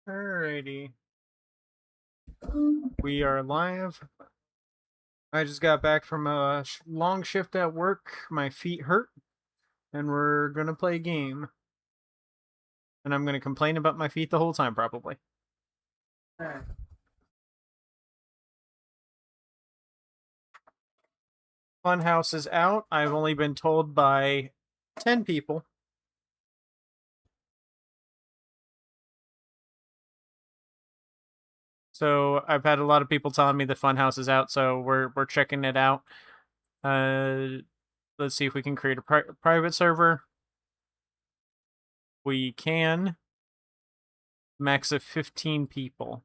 Alrighty. We are live. I just got back from a long shift at work. My feet hurt, and we're gonna play a game. And I'm gonna complain about my feet the whole time, probably. Funhouse is out. I've only been told by 10 people. So I've had a lot of people telling me the Funhouse is out, so we're checking it out. Let's see if we can create a private server. We can. Max of 15 people.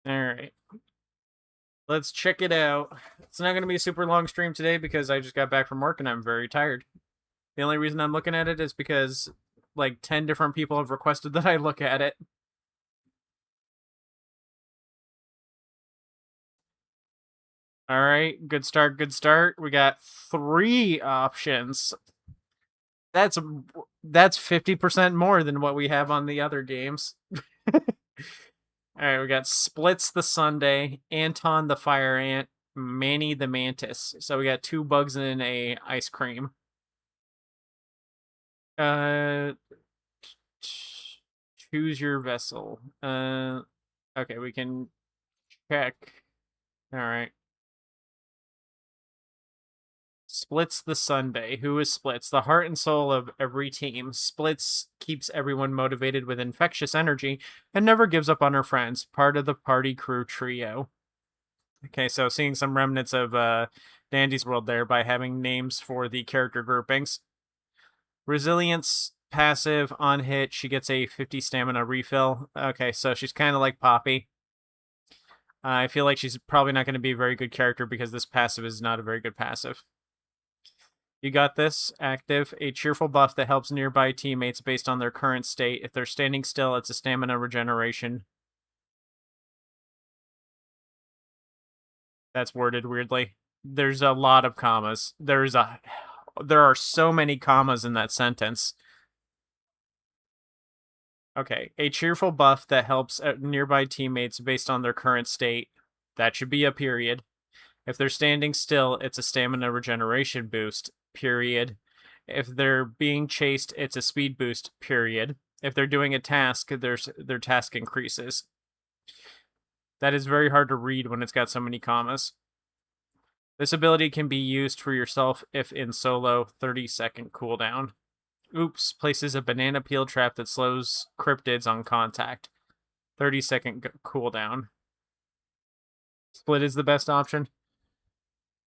Alright. Let's check it out. It's not going to be a super long stream today because I just got back from work and I'm very tired. The only reason I'm looking at it is because like 10 different people have requested that I look at it. All right, good start, good start. We got 3 options. That's 50% more than what we have on the other games. All right, we got Splits the Sunday, Anton the Fire Ant, Manny the Mantis. So we got 2 bugs in a ice cream. Choose your vessel. Okay, we can check. All right. Splits the Sunday. Who is Splits? The heart and soul of every team. Splits keeps everyone motivated with infectious energy and never gives up on her friends. Part of the party crew trio. Okay, so seeing some remnants of Dandy's World there by having names for the character groupings. Resilience, passive, on hit, she gets a 50 stamina refill. Okay, so she's kind of like Poppy. I feel like she's probably not going to be a very good character because this passive is not a very good passive. You got this. Active. A cheerful buff that helps nearby teammates based on their current state. If they're standing still, it's a stamina regeneration. That's worded weirdly. There's a lot of commas. There are so many commas in that sentence. Okay, a cheerful buff that helps nearby teammates based on their current state. That should be a period. If they're standing still, it's a stamina regeneration boost, period. If they're being chased, it's a speed boost, period. If they're doing a task, their task increases. That is very hard to read when it's got so many commas. This ability can be used for yourself if in solo, 30-second cooldown. Oops, places a banana peel trap that slows cryptids on contact. 30-second cooldown. Split is the best option.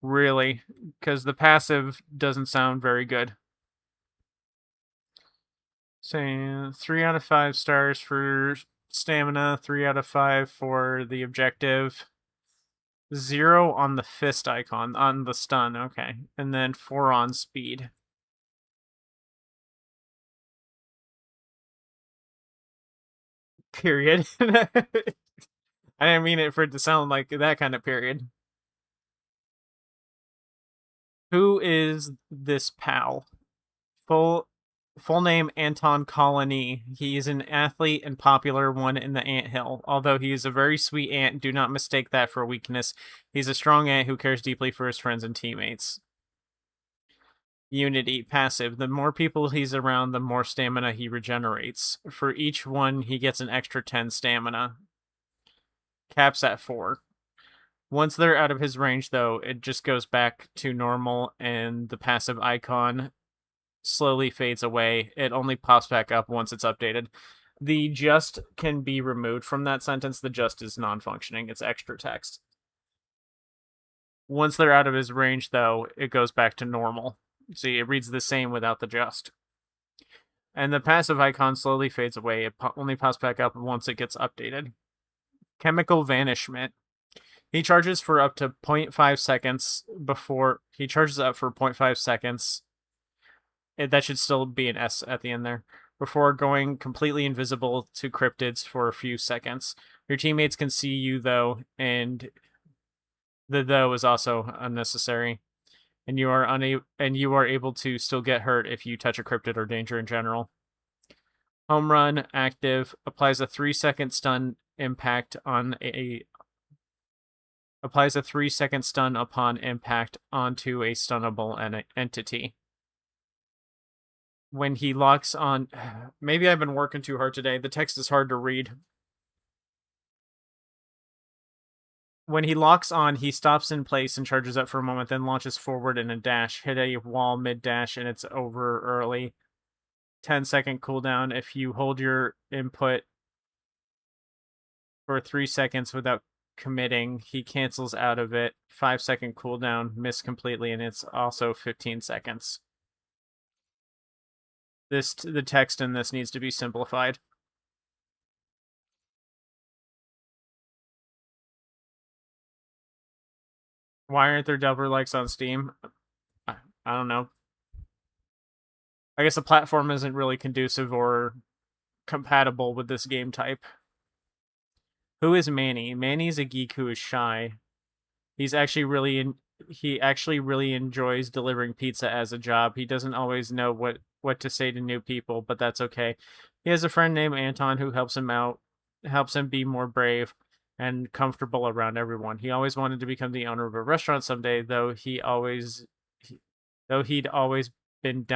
Really, because the passive doesn't sound very good. Say 3 out of 5 stars for stamina, 3 out of 5 for the objective. 0 on the fist icon, on the stun, okay. And then 4 on speed. Period. I didn't mean it for it to sound like that kind of period. Who is this pal? Full name Anton Colony. He is an athlete and popular one in the anthill. Although he is a very sweet ant, do not mistake that for weakness. He's a strong ant who cares deeply for his friends and teammates. Unity, passive. The more people he's around, the more stamina he regenerates. For each one, he gets an extra 10 stamina. Caps at 4. Once they're out of his range, though, it just goes back to normal, and the passive icon slowly fades away. It only pops back up once it's updated. The just can be removed from that sentence. The just is non-functioning. It's extra text. Once they're out of his range, though, it goes back to normal. See, it reads the same without the just. And the passive icon slowly fades away. It only pops back up once it gets updated. Chemical Vanishment. He charges for up to 0.5 seconds before... He charges up for 0.5 seconds. That should still be an S at the end there. Before going completely invisible to cryptids for a few seconds. Your teammates can see you, though, and The though is also unnecessary. And you are able to still get hurt if you touch a cryptid or danger in general. Home run active applies a 3-second stun impact on applies a 3-second stun upon impact onto a stunnable entity. When he locks on, maybe I've been working too hard today. The text is hard to read. When he locks on, he stops in place and charges up for a moment, then launches forward in a dash. Hit a wall mid-dash and it's over early. 10-second cooldown. If you hold your input for 3 seconds without committing, he cancels out of it. 5-second cooldown, miss completely, and it's also 15 seconds. The text in this needs to be simplified. Why aren't there double likes on Steam? I don't know. I guess the platform isn't really conducive or compatible with this game type. Who is Manny? Manny's a geek who is shy. He actually really enjoys delivering pizza as a job. He doesn't always know what to say to new people, but that's okay. He has a friend named Anton who helps him out, helps him be more brave and comfortable around everyone. He always wanted to become the owner of a restaurant someday, though he'd always been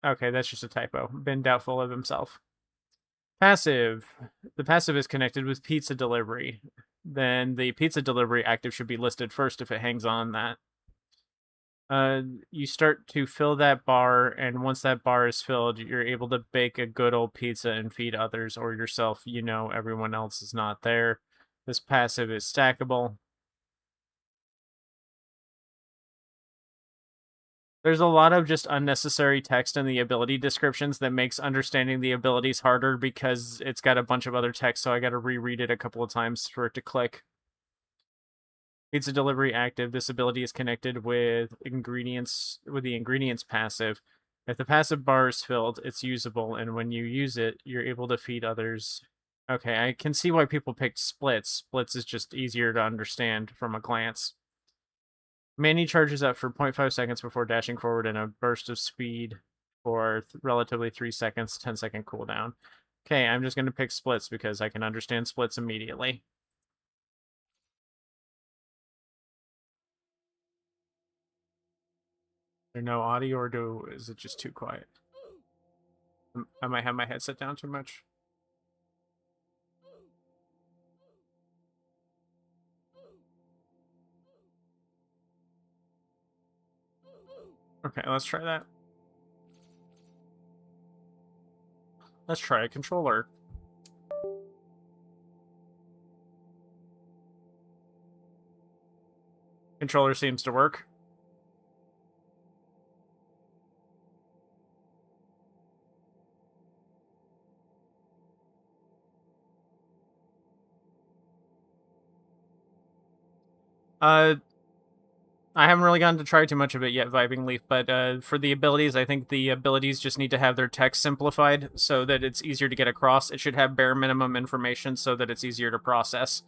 okay, that's just a typo. Been doubtful of himself. Passive. The passive is connected with pizza delivery. Then the pizza delivery active should be listed first if it hangs on that. You start to fill that bar, and once that bar is filled, you're able to bake a good old pizza and feed others or yourself. You know everyone else is not there. This passive is stackable. There's a lot of just unnecessary text in the ability descriptions that makes understanding the abilities harder because it's got a bunch of other text, so I got to reread it a couple of times for it to click. Pizza delivery active. This ability is connected with the ingredients passive. If the passive bar is filled, it's usable, and when you use it, you're able to feed others. Okay, I can see why people picked splits. Splits is just easier to understand from a glance. Manny charges up for 0.5 seconds before dashing forward in a burst of speed for relatively 3 seconds, 10-second cooldown. Okay, I'm just going to pick splits because I can understand splits immediately. There no audio, or is it just too quiet? I might have my headset down too much. Okay, let's try that. Let's try a controller. Controller seems to work. I haven't really gotten to try too much of it yet, Vibing Leaf, but for the abilities, I think the abilities just need to have their text simplified so that it's easier to get across. It should have bare minimum information so that it's easier to process.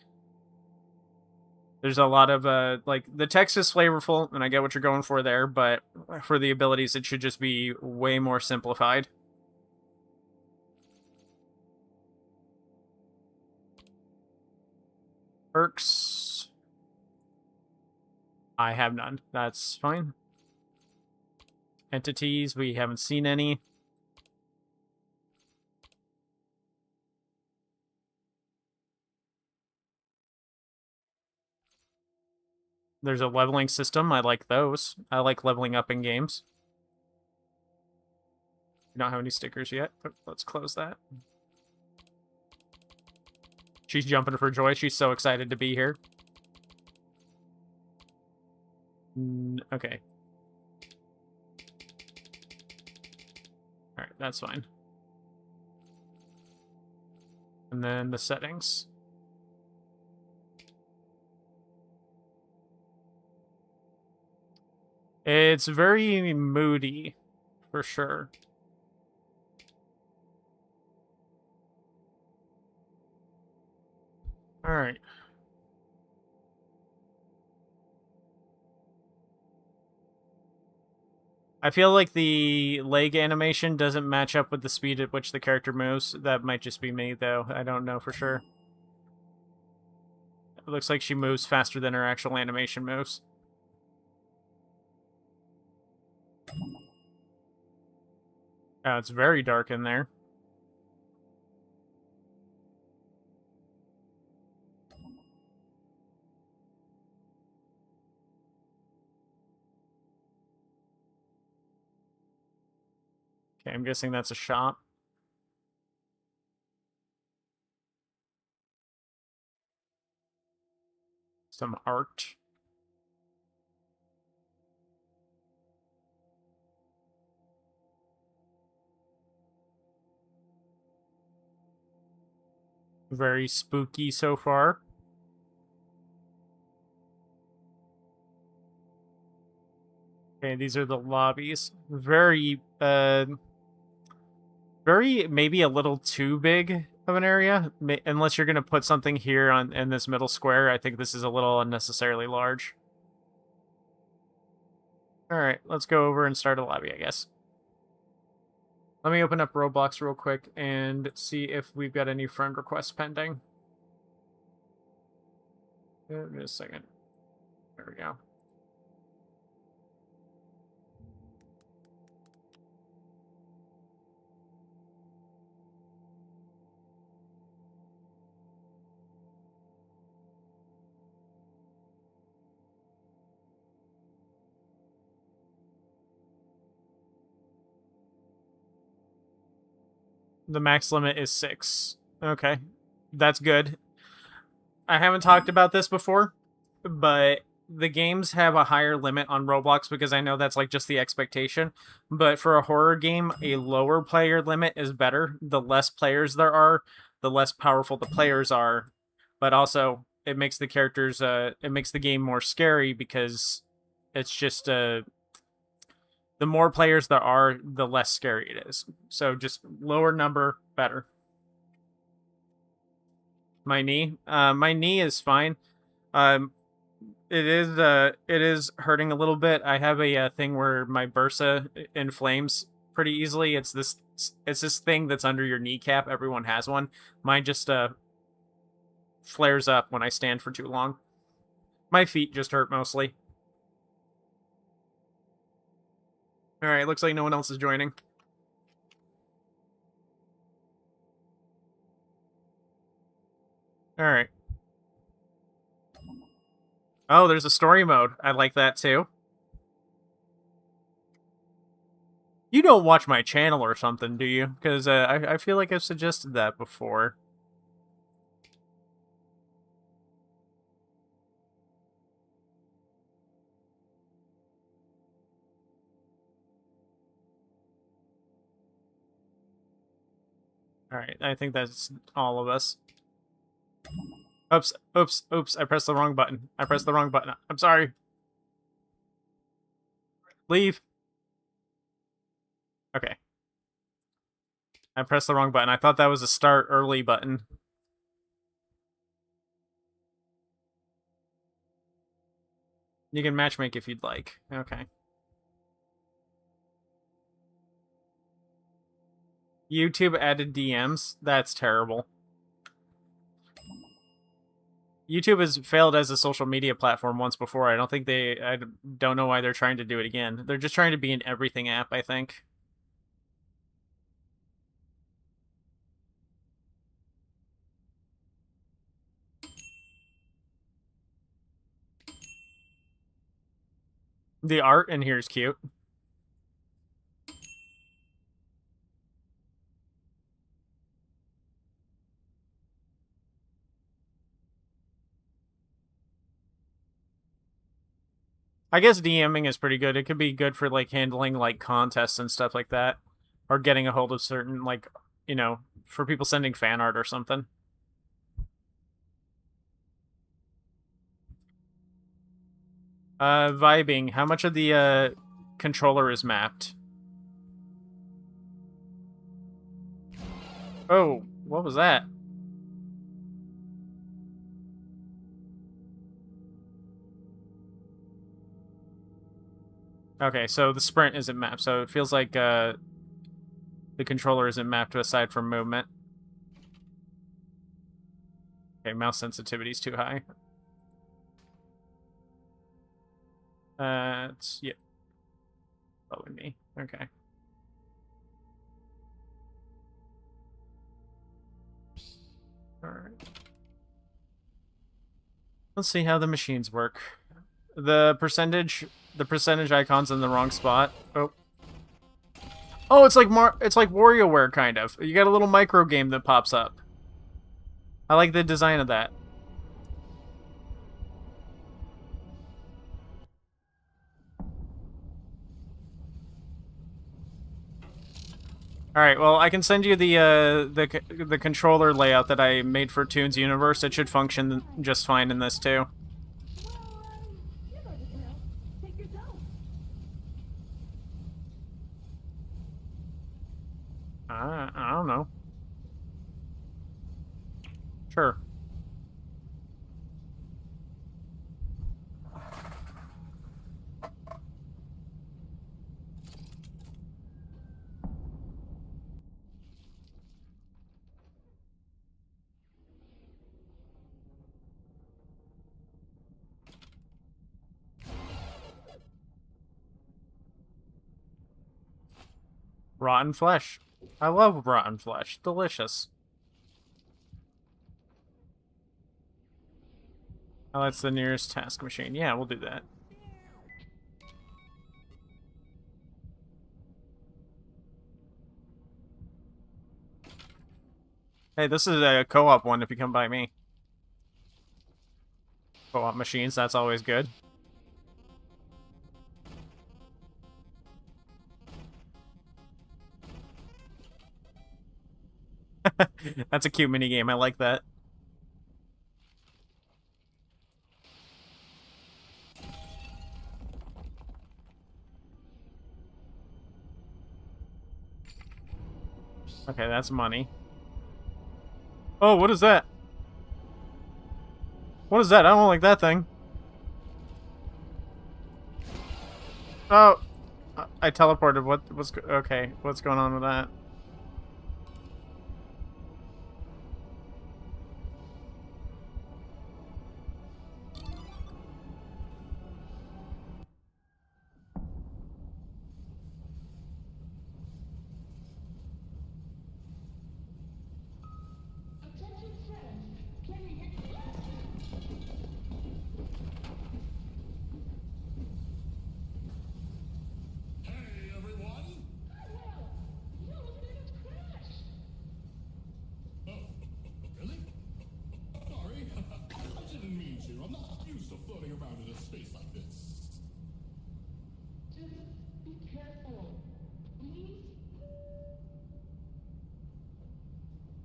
There's a lot of, the text is flavorful, and I get what you're going for there, but for the abilities, it should just be way more simplified. Perks. I have none. That's fine. Entities, we haven't seen any. There's a leveling system. I like those. I like leveling up in games. We don't have any stickers yet, but let's close that. She's jumping for joy. She's so excited to be here. Okay. Alright, that's fine. And then the settings. It's very moody, for sure. Alright. I feel like the leg animation doesn't match up with the speed at which the character moves. That might just be me, though. I don't know for sure. It looks like she moves faster than her actual animation moves. Oh, it's very dark in there. Okay, I'm guessing that's a shop. Some art. Very spooky so far. Okay, these are the lobbies. Very, maybe a little too big of an area. Unless you're going to put something here in this middle square, I think this is a little unnecessarily large. All right, let's go over and start a lobby, I guess. Let me open up Roblox real quick and see if we've got any friend requests pending. Just a second. There we go. The max limit is 6. Okay, that's good. I haven't talked about this before, but the games have a higher limit on Roblox because I know that's like just the expectation. But for a horror game, a lower player limit is better. The less players there are, the less powerful the players are. But also, it makes the characters, it makes the game more scary because it's just the more players there are, the less scary it is. So just lower number, better. My knee is fine. Um, it is hurting a little bit. I have a thing where my bursa inflames pretty easily. It's this thing that's under your kneecap. Everyone has one. Mine just flares up when I stand for too long. My feet just hurt mostly. All right, looks like no one else is joining. All right. Oh, there's a story mode. I like that too. You don't watch my channel or something, do you? Because I feel like I've suggested that before. All right, I think that's all of us. Oops, oops, oops, I pressed the wrong button. I pressed the wrong button. I'm sorry. Leave. Okay. I pressed the wrong button. I thought that was a start early button. You can matchmake if you'd like. Okay. YouTube added DMs? That's terrible. YouTube has failed as a social media platform once before. I don't know why they're trying to do it again. They're just trying to be an everything app, I think. The art in here is cute. I guess DMing is pretty good. It could be good for like handling like contests and stuff like that, or getting a hold of certain like, for people sending fan art or something. Vibing. How much of the controller is mapped? Oh, what was that? Okay, so the sprint isn't mapped, so it feels like the controller isn't mapped aside from movement. Okay, mouse sensitivity is too high. It's, yeah. Following me. Okay. Alright. Let's see how the machines work. The percentage icon's in the wrong spot. Oh. Oh, it's like WarioWare kind of. You got a little micro game that pops up. I like the design of that. All right, well, I can send you the controller layout that I made for Toon's Universe. It should function just fine in this too. I don't know. Sure. Rotten flesh. I love rotten flesh. Delicious. Oh, that's the nearest task machine. Yeah, we'll do that. Hey, this is a co-op one if you come by me. Co-op machines, that's always good. That's a cute minigame. I like that. Okay, that's money. Oh, what is that? What is that? I don't like that thing. Oh, I teleported. What's okay? What's going on with that?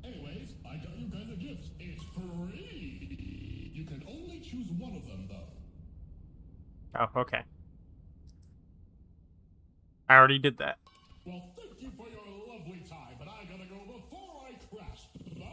Anyways, I got you guys a gift. It's free. You can only choose one of them, though. Oh, okay. I already did that. Well, thank you for your lovely time, but I gotta go before I crash. Bye!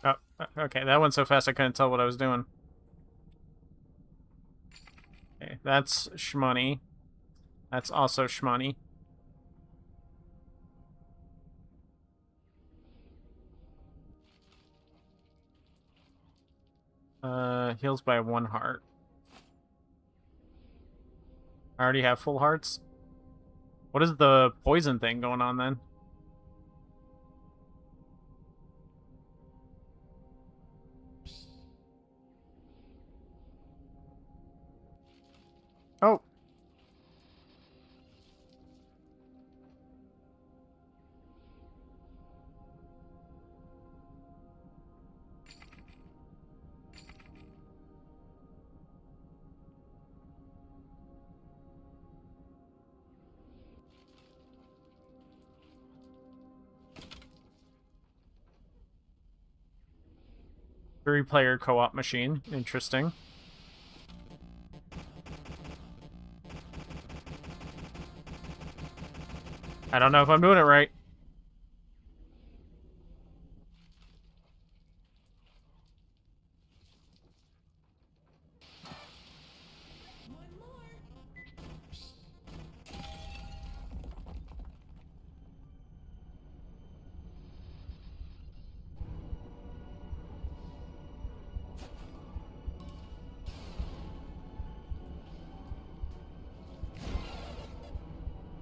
Oh, okay. That went so fast I couldn't tell what I was doing. Okay, that's shmoney. That's also shmoney. Heals by 1 heart. I already have full hearts. What is the poison thing going on then? Oh. Three-player co-op machine. Interesting. I don't know if I'm doing it right.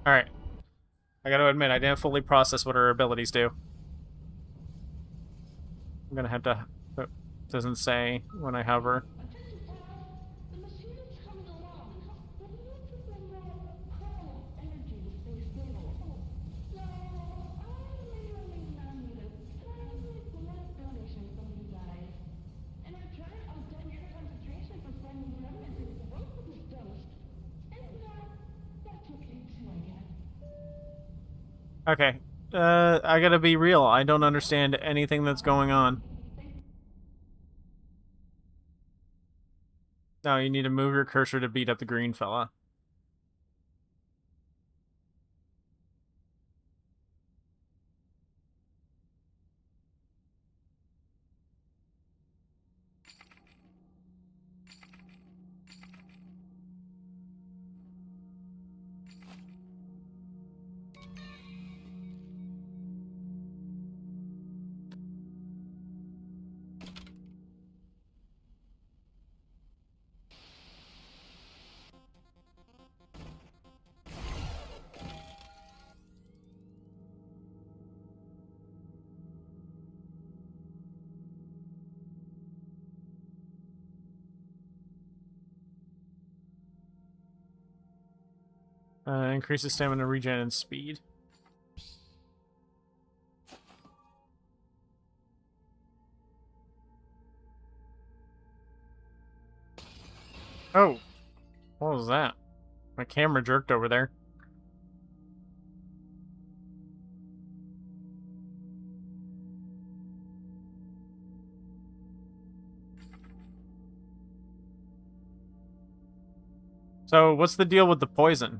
Alright. I gotta admit, I didn't fully process what her abilities do. I'm gonna have to... It doesn't say when I hover. Okay. I gotta be real. I don't understand anything that's going on. No, you need to move your cursor to beat up the green fella. Increases stamina, regen, and speed. Oh. What was that? My camera jerked over there. So, what's the deal with the poison?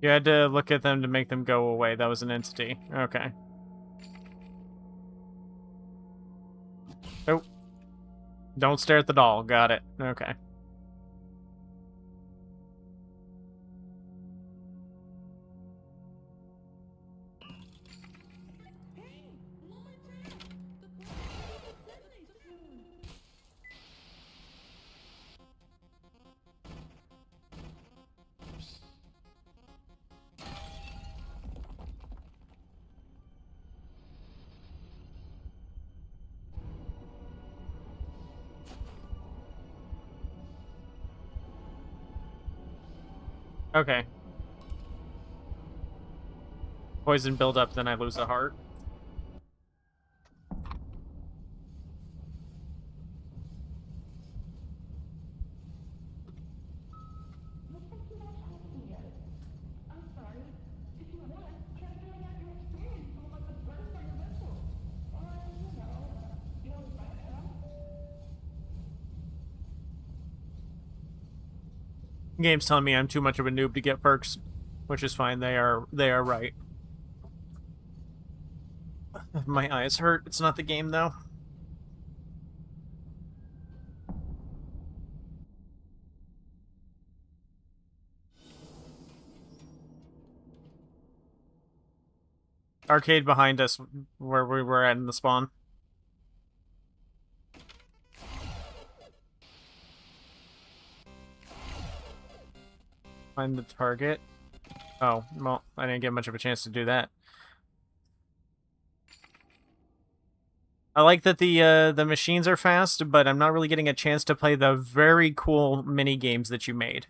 You had to look at them to make them go away. That was an entity. Okay. Oh. Don't stare at the doll. Got it. Okay. Okay. Poison build up, then I lose a heart. Game's telling me I'm too much of a noob to get perks, which is fine. They are right. My eyes hurt. It's not the game though. Arcade behind us, where we were at in the spawn. Find the target. Oh, well, I didn't get much of a chance to do that. I like that the machines are fast, but I'm not really getting a chance to play the very cool mini games that you made.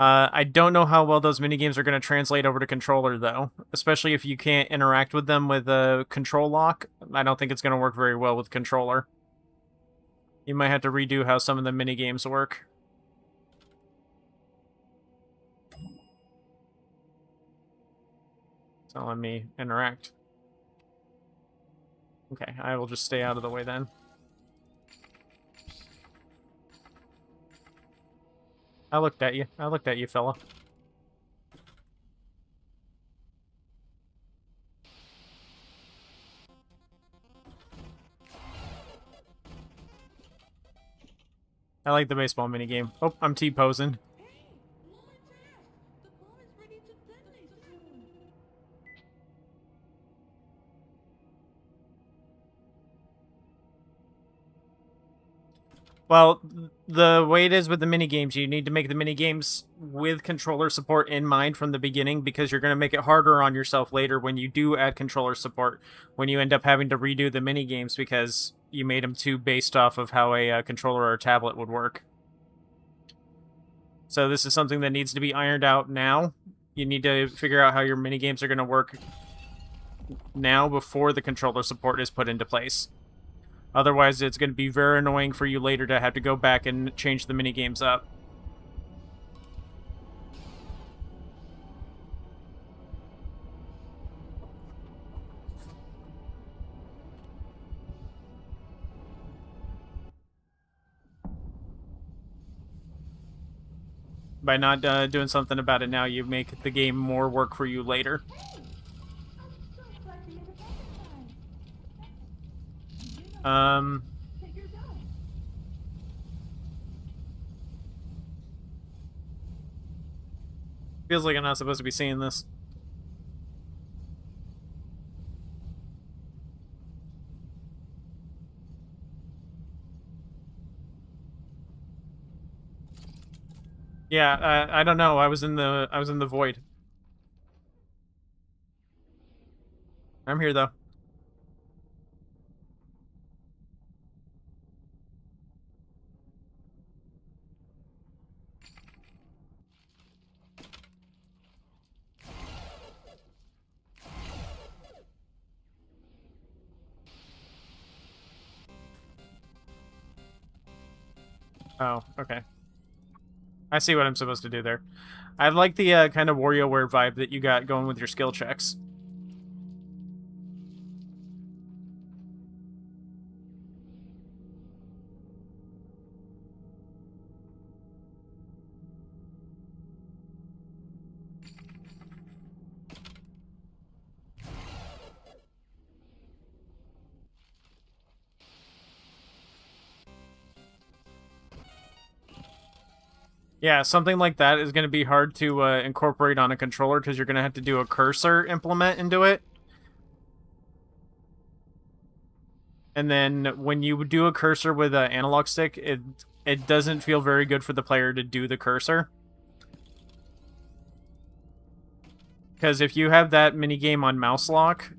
I don't know how well those minigames are going to translate over to controller, though. Especially if you can't interact with them with a control lock. I don't think it's going to work very well with controller. You might have to redo how some of the minigames work. So let me interact. Okay, I will just stay out of the way then. I looked at you. I looked at you, fella. I like the baseball minigame. Oh, I'm T-posing. Well, the way it is with the minigames, you need to make the minigames with controller support in mind from the beginning, because you're going to make it harder on yourself later when you do add controller support, when you end up having to redo the minigames because you made them too based off of how a controller or a tablet would work. So this is something that needs to be ironed out now. You need to figure out how your minigames are going to work now before the controller support is put into place. Otherwise, it's going to be very annoying for you later to have to go back and change the minigames up. By not doing something about it now, you make the game more work for you later. Feels like I'm not supposed to be seeing this. Yeah, I don't know. I was in the void. I'm here though. Oh, okay. I see what I'm supposed to do there. I like the kind of WarioWare vibe that you got going with your skill checks. Yeah, something like that is going to be hard to incorporate on a controller because you're going to have to do a cursor implement into it. And then when you do a cursor with an analog stick, it doesn't feel very good for the player to do the cursor. Because if you have that minigame on mouse lock,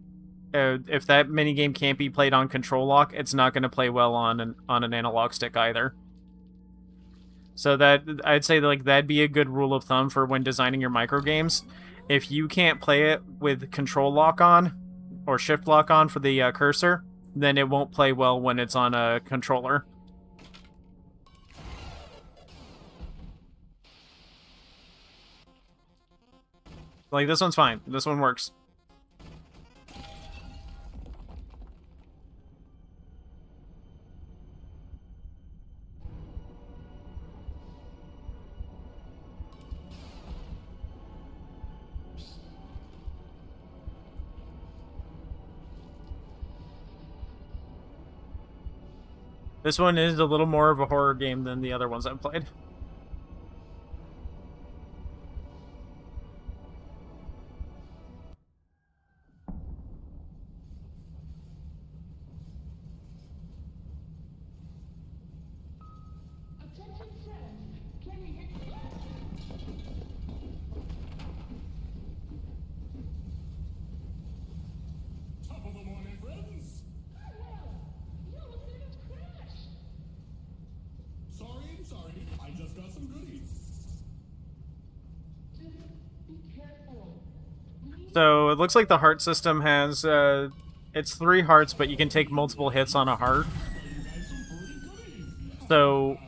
if that minigame can't be played on control lock, it's not going to play well on an analog stick either. So that I'd say like that'd be a good rule of thumb for when designing your micro games. If you can't play it with control lock on or shift lock on for the cursor, then it won't play well when it's on a controller. Like this one's fine. This one works. This one is a little more of a horror game than the other ones I've played. Top of the morning, friends. Sorry, I just got some goodies. So it looks like the heart system has it's 3 hearts, but you can take multiple hits on a heart. So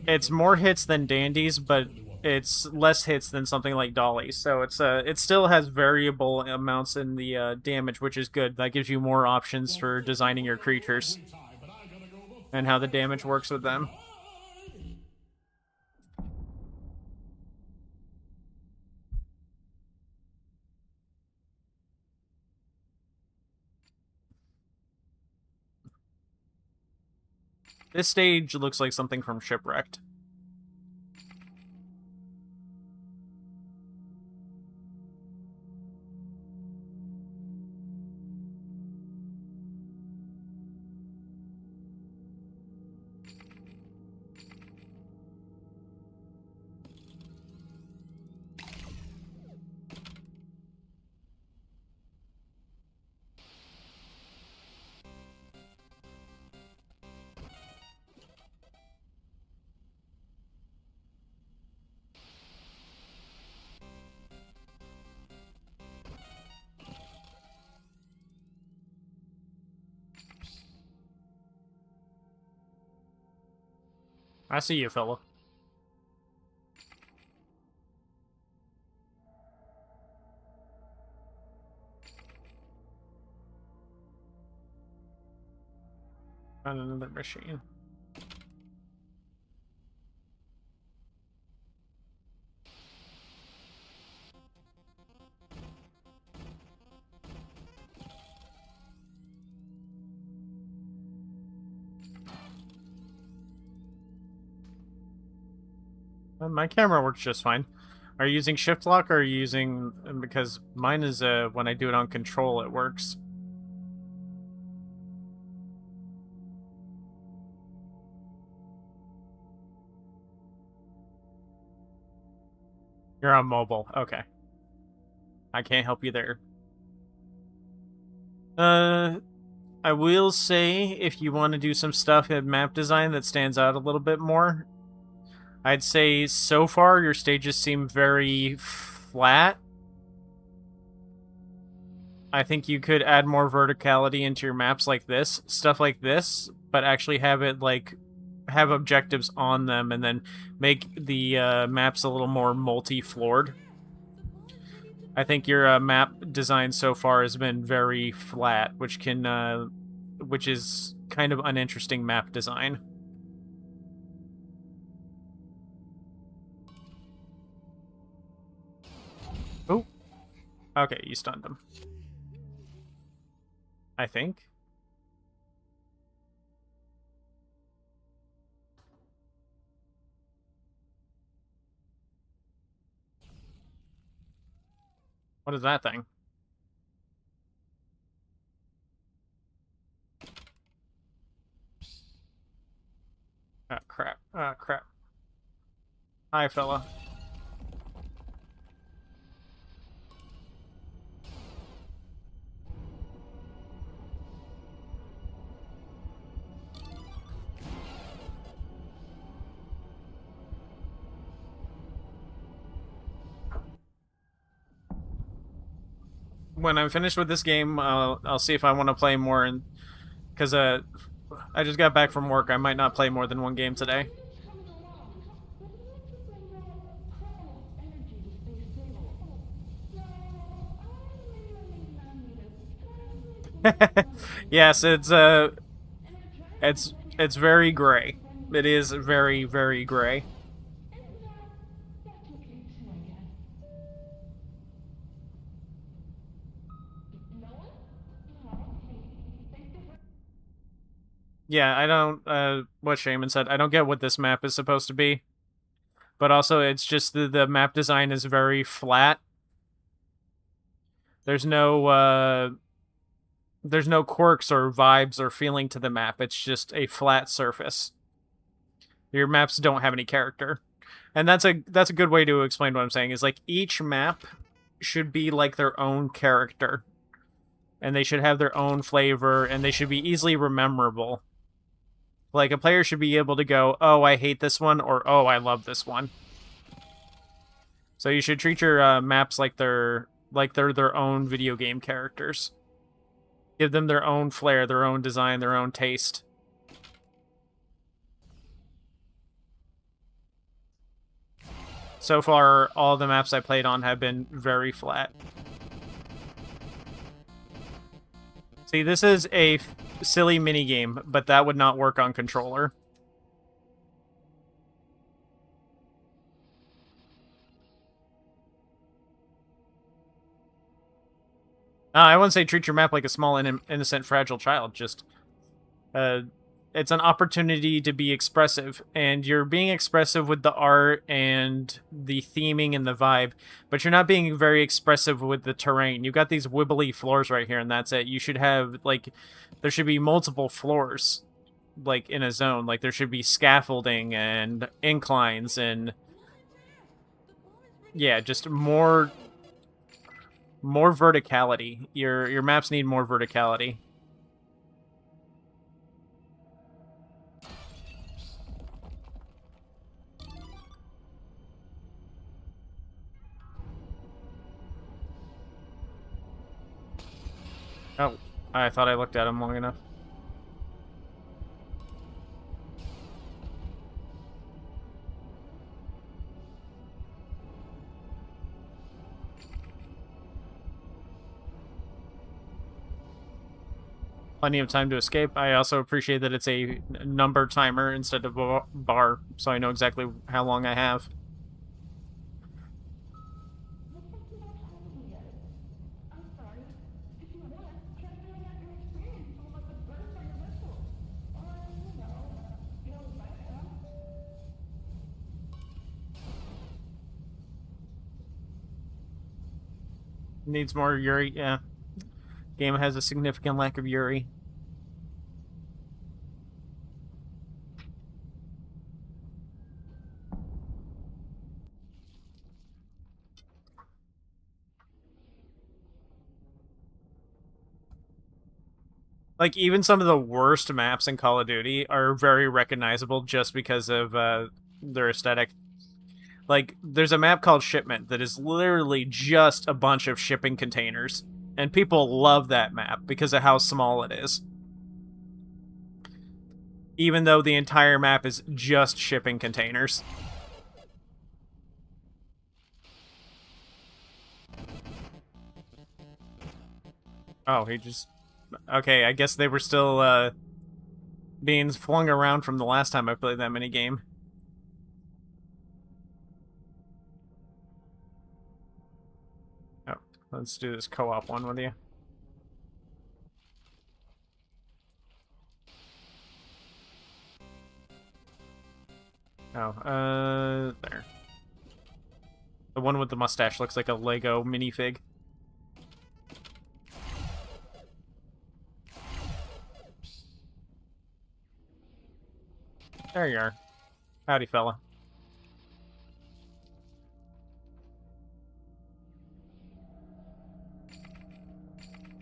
it's more hits than Dandy's, but it's less hits than something like Dolly's. So it still has variable amounts in the damage, which is good. That gives you more options for designing your creatures and how the damage works with them. This stage looks like something from Shipwrecked. I see you, fella. Found another machine. My camera works just fine. Are you using shift lock or are you using... Because mine is, when I do it on control, it works. You're on mobile. Okay. I can't help you there. I will say, if you want to do some stuff in map design that stands out a little bit more, I'd say so far your stages seem very flat. I think you could add more verticality into your maps like this, stuff like this, but actually have it like have objectives on them and then make the maps a little more multi-floored. I think your map design so far has been very flat, which is kind of uninteresting map design. Oh, okay, you stunned him. I think. What is that thing? Ah, crap. Ah, crap. Hi, fella. When I'm finished with this game, I'll see if I want to play more, and because I just got back from work, I might not play more than one game today. Yes, it's very gray. It is very, very gray. Yeah, I don't what Shaman said, I don't get what this map is supposed to be. But also it's just the map design is very flat. There's no quirks or vibes or feeling to the map. It's just a flat surface. Your maps don't have any character. And that's a good way to explain what I'm saying, is like each map should be like their own character. And they should have their own flavor, and they should be easily rememberable. Like, a player should be able to go, oh, I hate this one, or oh, I love this one. So you should treat your maps like they're like they're their own video game characters. Give them their own flair, their own design, their own taste. So far, all the maps I played on have been very flat. See, this is a silly minigame, but that would not work on controller. I wouldn't say treat your map like a small, innocent, fragile child. Just, it's an opportunity to be expressive, and you're being expressive with the art and the theming and the vibe, but you're not being very expressive with the terrain. You've got these wibbly floors right here, and that's it. You should have, like, there should be multiple floors, like, in a zone. Like, there should be scaffolding and inclines and, yeah, just more verticality. Your maps need more verticality. Oh, I thought I looked at him long enough. Plenty of time to escape. I also appreciate that it's a number timer instead of a bar, so I know exactly how long I have. Needs more Yuri, yeah. Game has a significant lack of Yuri. Like, even some of the worst maps in Call of Duty are very recognizable just because of their aesthetic. Like, there's a map called Shipment that is literally just a bunch of shipping containers. And people love that map because of how small it is. Even though the entire map is just shipping containers. Oh, he just... Okay, I guess they were still, being flung around from the last time I played that minigame. Oh, let's do this co-op one with you. Oh, there. The one with the mustache looks like a Lego minifig. There you are. Howdy, fella.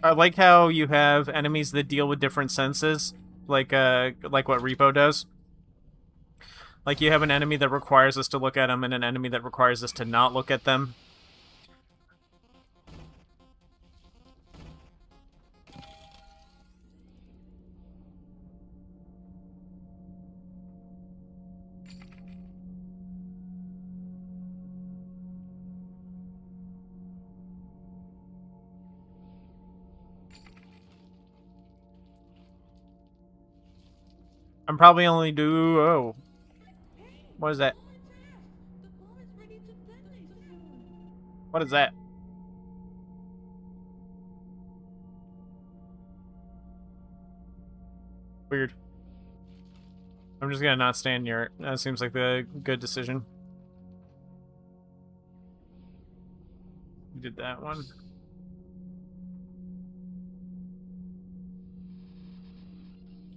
I like how you have enemies that deal with different senses, like what Repo does. Like, you have an enemy that requires us to look at them and an enemy that requires us to not look at them. I'm probably only oh. What is that? What is that? Weird. I'm just gonna not stand near it. That seems like the good decision. We did that one.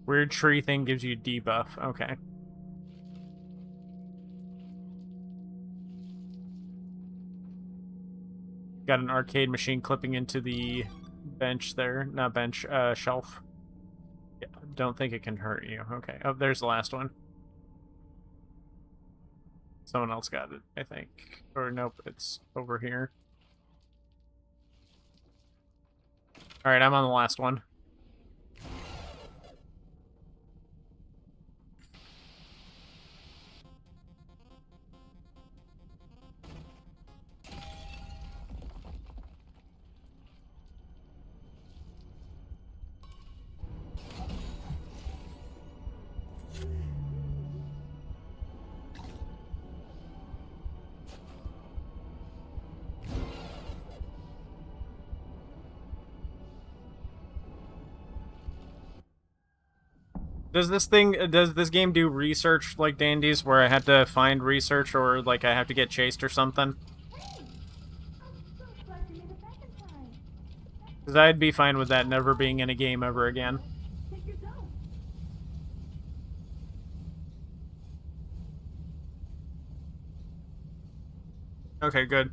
Weird tree thing gives you debuff. Okay. Got an arcade machine clipping into the bench there. Not bench, shelf. Yeah, don't think it can hurt you. Okay. Oh, there's the last one. Someone else got it, I think. Or nope, it's over here. Alright, I'm on the last one. Does this game do research like Dandy's, where I have to find research, or like I have to get chased or something? Because I'd be fine with that never being in a game ever again. Okay, good.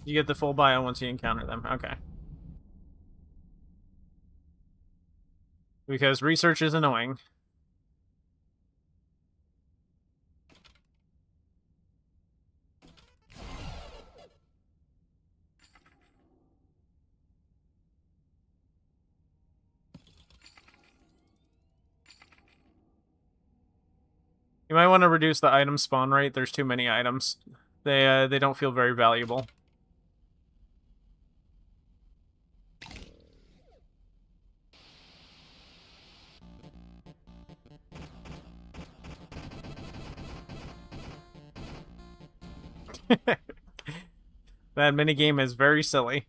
You get the full bio once you encounter them. Okay. Because research is annoying. You might want to reduce the item spawn rate. There's too many items. They don't feel very valuable. That minigame is very silly.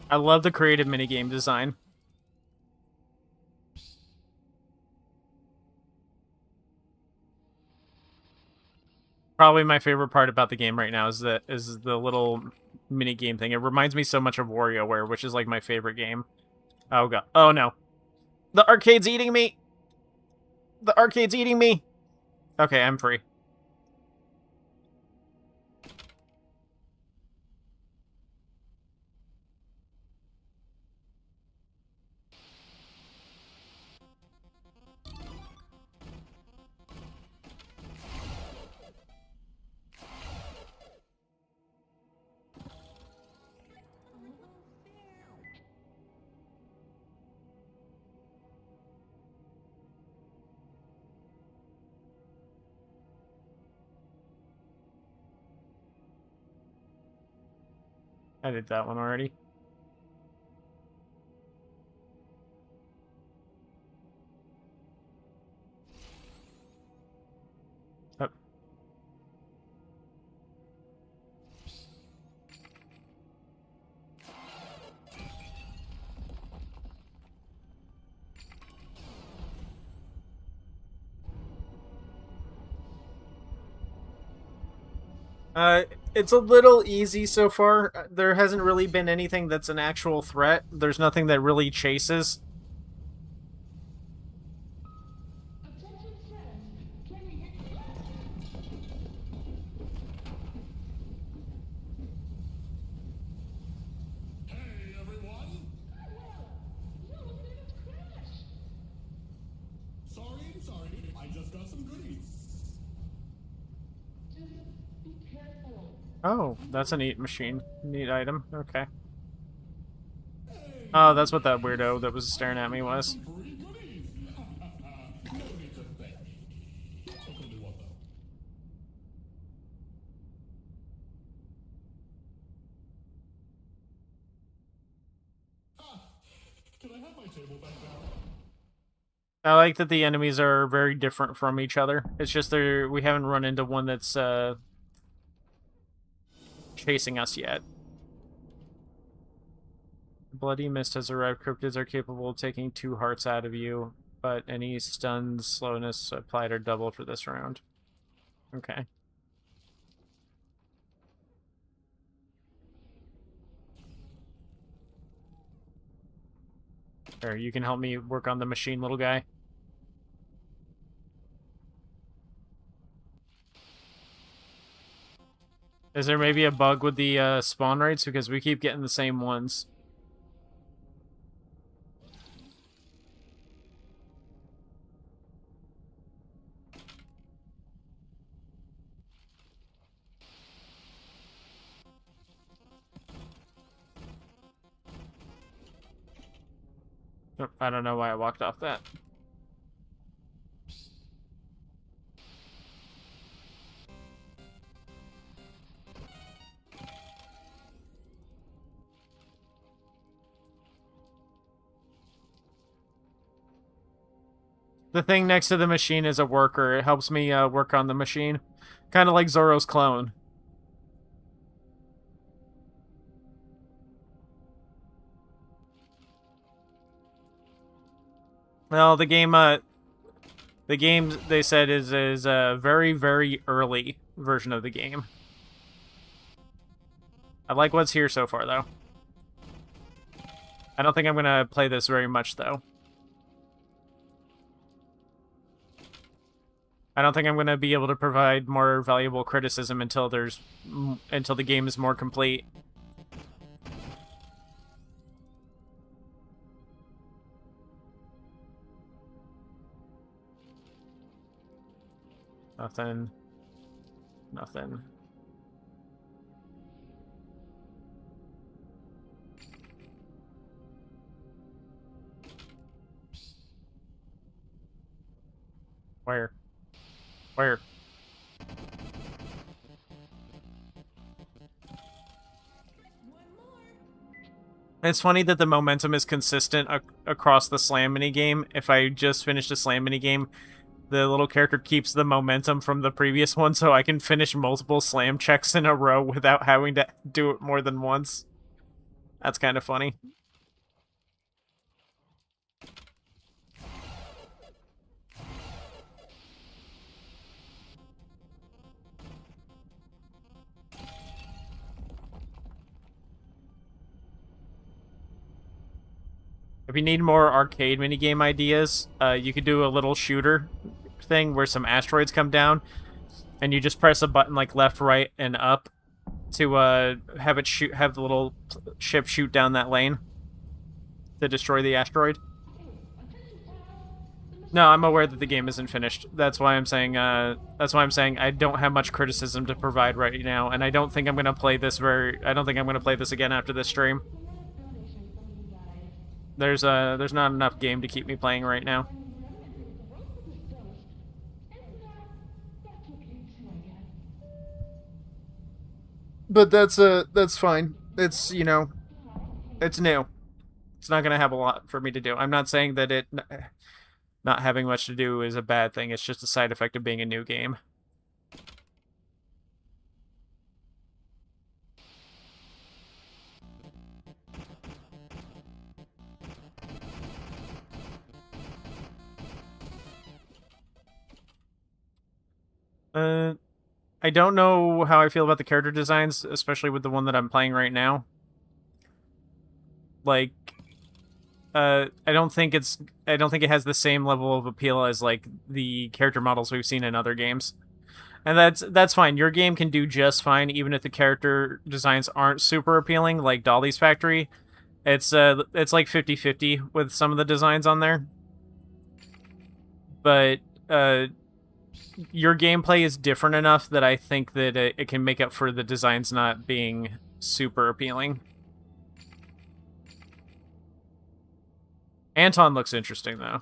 I love the creative minigame design. Probably my favorite part about the game right now is the little mini game thing. It reminds me so much of WarioWare, which is like my favorite game. Oh god. Oh no. The arcade's eating me. The arcade's eating me. Okay, I'm free. I did that one already. Oh. It's a little easy so far. There hasn't really been anything that's an actual threat. There's nothing that really chases. Hey, everyone! Sorry, I just got some goodies. Just be careful. Oh, that's a neat machine. Neat item. Okay. Oh, that's what that weirdo that was staring at me was. Free goodies! No need to thank me. Only one, though. Can I have my table back now? I like that the enemies are very different from each other. It's just we haven't run into one that's chasing us yet. Bloody Mist has arrived. Cryptids are capable of taking 2 hearts out of you, but any stuns, slowness applied are doubled for this round. Okay. Or you can help me work on the machine, little guy. Is there maybe a bug with the spawn rates? Because we keep getting the same ones. I don't know why I walked off that. The thing next to the machine is a worker. It helps me work on the machine. Kind of like Zoro's clone. Well, the game they said is a very, very early version of the game. I like what's here so far, though. I don't think I'm gonna play this very much, though. I don't think I'm gonna be able to provide more valuable criticism until the game is more complete. Nothing. Nothing. Where? Where? It's funny that the momentum is consistent across the slam minigame. If I just finished a slam minigame, the little character keeps the momentum from the previous one, so I can finish multiple slam checks in a row without having to do it more than once. That's kind of funny. If you need more arcade minigame ideas, you could do a little shooter thing where some asteroids come down, and you just press a button like left, right, and up to have the little ship shoot down that lane to destroy the asteroid. No, I'm aware that the game isn't finished. That's why I'm saying I don't have much criticism to provide right now, and I don't think I'm gonna play this I don't think I'm gonna play this again after this stream. There's not enough game to keep me playing right now. But that's fine. It's, you know, it's new. It's not gonna have a lot for me to do. I'm not saying that it not having much to do is a bad thing. It's just a side effect of being a new game. I don't know how I feel about the character designs, especially with the one that I'm playing right now. Like, I don't think it has the same level of appeal as like the character models we've seen in other games. And that's fine. Your game can do just fine even if the character designs aren't super appealing, like Dolly's Factory. It's like 50-50 with some of the designs on there. But your gameplay is different enough that I think that it can make up for the designs not being super appealing. Anton looks interesting, though.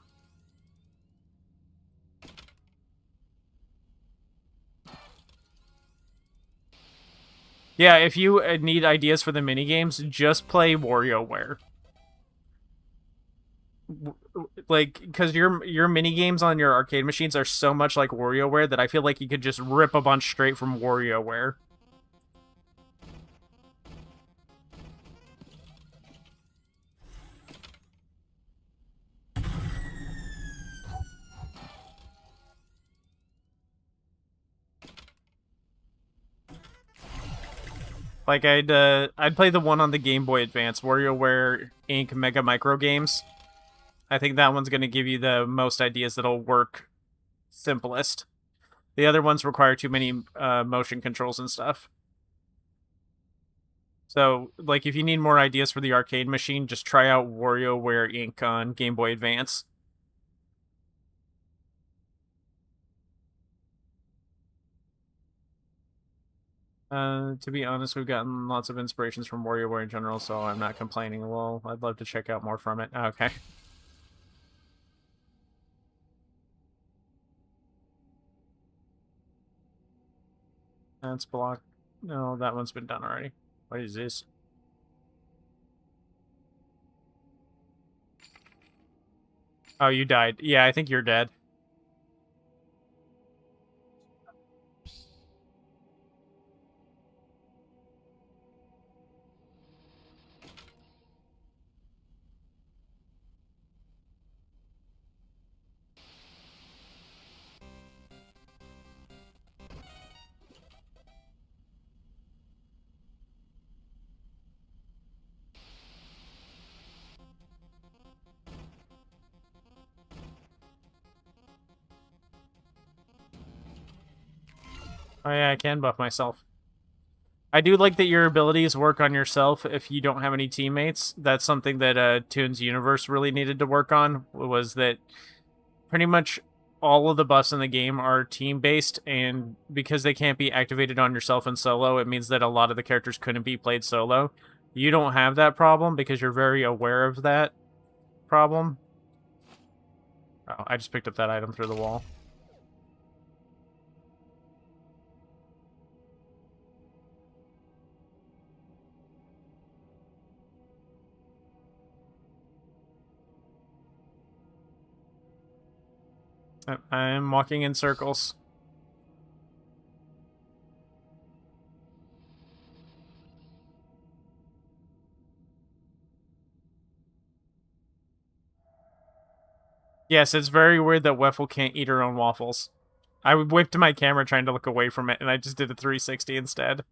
Yeah, if you need ideas for the minigames, just play WarioWare. Like, because your mini games on your arcade machines are so much like WarioWare that I feel like you could just rip a bunch straight from WarioWare. Like I'd play the one on the Game Boy Advance, WarioWare Inc. Mega Micro Games. I think that one's going to give you the most ideas that'll work simplest. The other ones require too many motion controls and stuff. So, like, if you need more ideas for the arcade machine, just try out WarioWare Inc. on Game Boy Advance. To be honest, we've gotten lots of inspirations from WarioWare in general, so I'm not complaining. Well, I'd love to check out more from it. Okay. That's blocked. No, that one's been done already. What is this? Oh, you died. Yeah, I think you're dead. Oh yeah, I can buff myself. I do like that your abilities work on yourself if you don't have any teammates. That's something that Toon's Universe really needed to work on, was that pretty much all of the buffs in the game are team-based, and because they can't be activated on yourself in solo, it means that a lot of the characters couldn't be played solo. You don't have that problem because you're very aware of that problem. Oh, I just picked up that item through the wall. I'm walking in circles. Yes, it's very weird that Weffel can't eat her own waffles. I whipped my camera trying to look away from it, and I just did a 360 instead.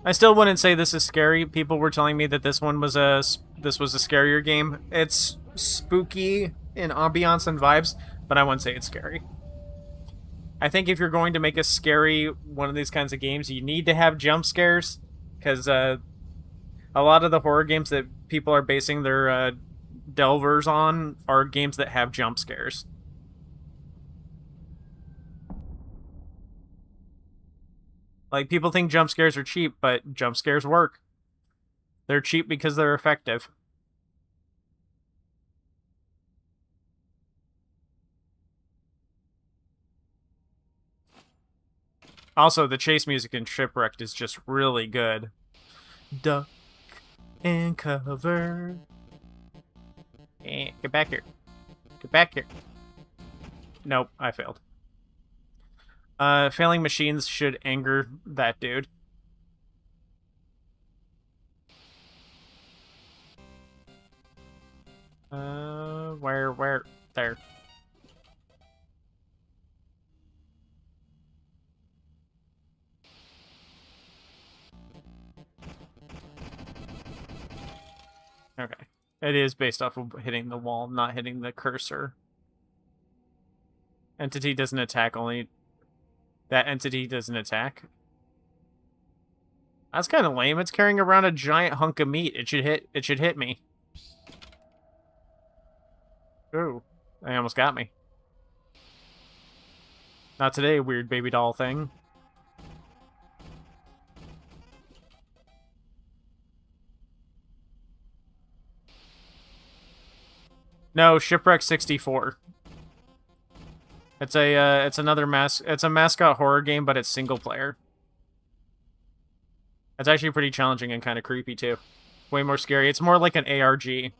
I still wouldn't say this is scary. People were telling me that this was a scarier game. It's spooky in ambiance and vibes, but I wouldn't say it's scary. I think if you're going to make a scary one of these kinds of games, you need to have jump scares, because a lot of the horror games that people are basing their delvers on are games that have jump scares. Like, people think jump scares are cheap, but jump scares work. They're cheap because they're effective. Also, the chase music in Shipwrecked is just really good. Duck and cover. Get back here. Get back here. Nope, I failed. Failing machines should anger that dude. Where? There. Okay. It is based off of hitting the wall, not hitting the cursor. Entity doesn't attack, only... That entity doesn't attack? That's kind of lame. It's carrying around a giant hunk of meat. It should hit me. Ooh. They almost got me. Not today, weird baby doll thing. No, Shipwreck 64. It's another it's a mascot horror game, but it's single player. It's actually pretty challenging and kind of creepy too. Way more scary. It's more like an ARG.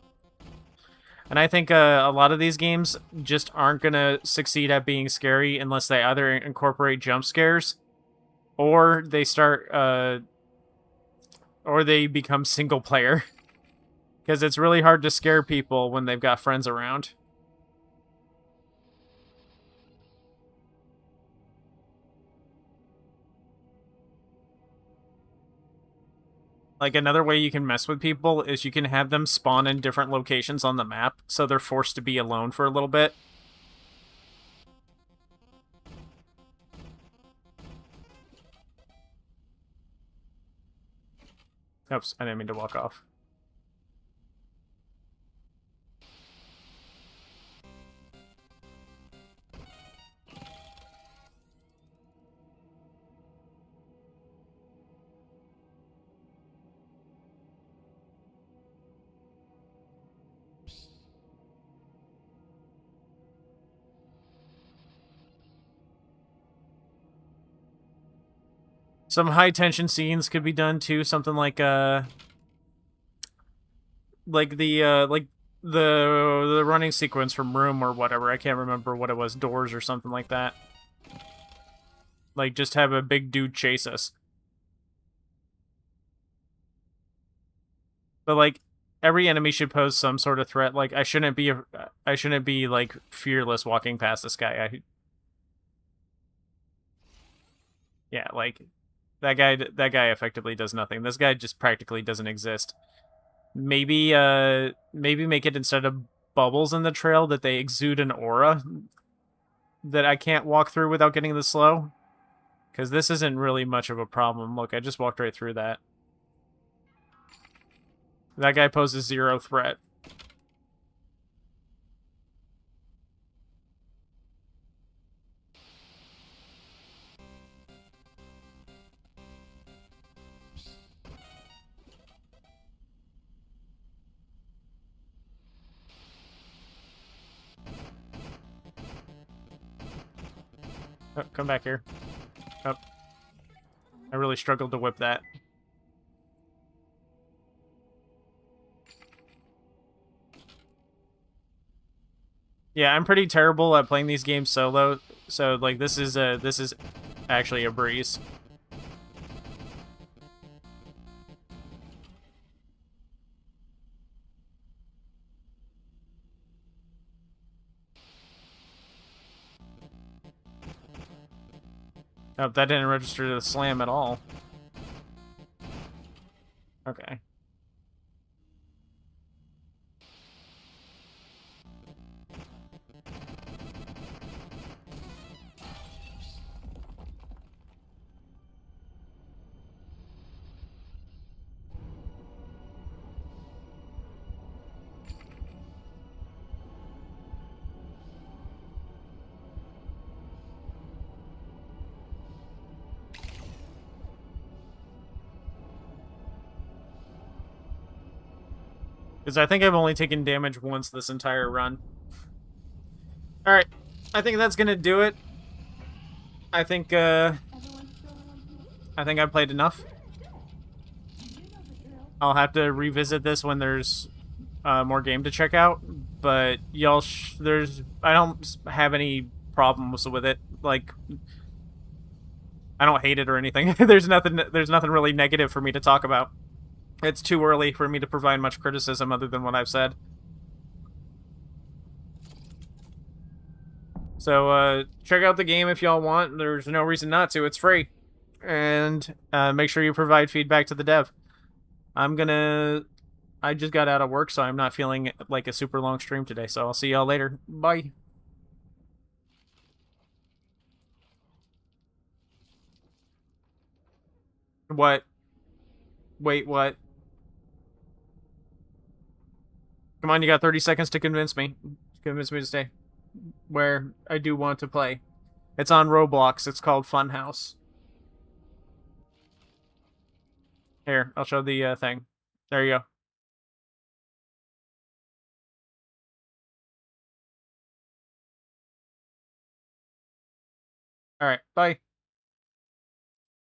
And I think a lot of these games just aren't going to succeed at being scary unless they either incorporate jump scares or they start or they become single player. Because it's really hard to scare people when they've got friends around. Like, another way you can mess with people is you can have them spawn in different locations on the map, so they're forced to be alone for a little bit. Oops, I didn't mean to walk off. Some high tension scenes could be done too, something like the the running sequence from Room or whatever. I can't remember what it was, Doors or something like that. Like, just have a big dude chase us. But like, every enemy should pose some sort of threat. Like, I shouldn't be like fearless walking past this guy. Yeah, like, that guy effectively does nothing. This guy just practically doesn't exist. Maybe make it, instead of bubbles in the trail, that they exude an aura that I can't walk through without getting the slow. Because this isn't really much of a problem. Look, I just walked right through that. That guy poses zero threat. Oh, come back here. Oh. I really struggled to whip that. Yeah, I'm pretty terrible at playing these games solo, so like this is actually a breeze. Oh, that didn't register the slam at all. Okay. Because I think I've only taken damage once this entire run. Alright, I think that's gonna do it. I think I played enough. I'll have to revisit this when there's more game to check out, but y'all, I don't have any problems with it. Like, I don't hate it or anything. There's nothing really negative for me to talk about. It's too early for me to provide much criticism other than what I've said. So check out the game if y'all want. There's no reason not to. It's free. And make sure you provide feedback to the dev. I just got out of work, so I'm not feeling like a super long stream today. So I'll see y'all later. Bye. What? Wait, what? Come on, you got 30 seconds to convince me. Convince me to stay. Where I do want to play. It's on Roblox. It's called Funhouse. Here, I'll show the thing. There you go. All right, bye.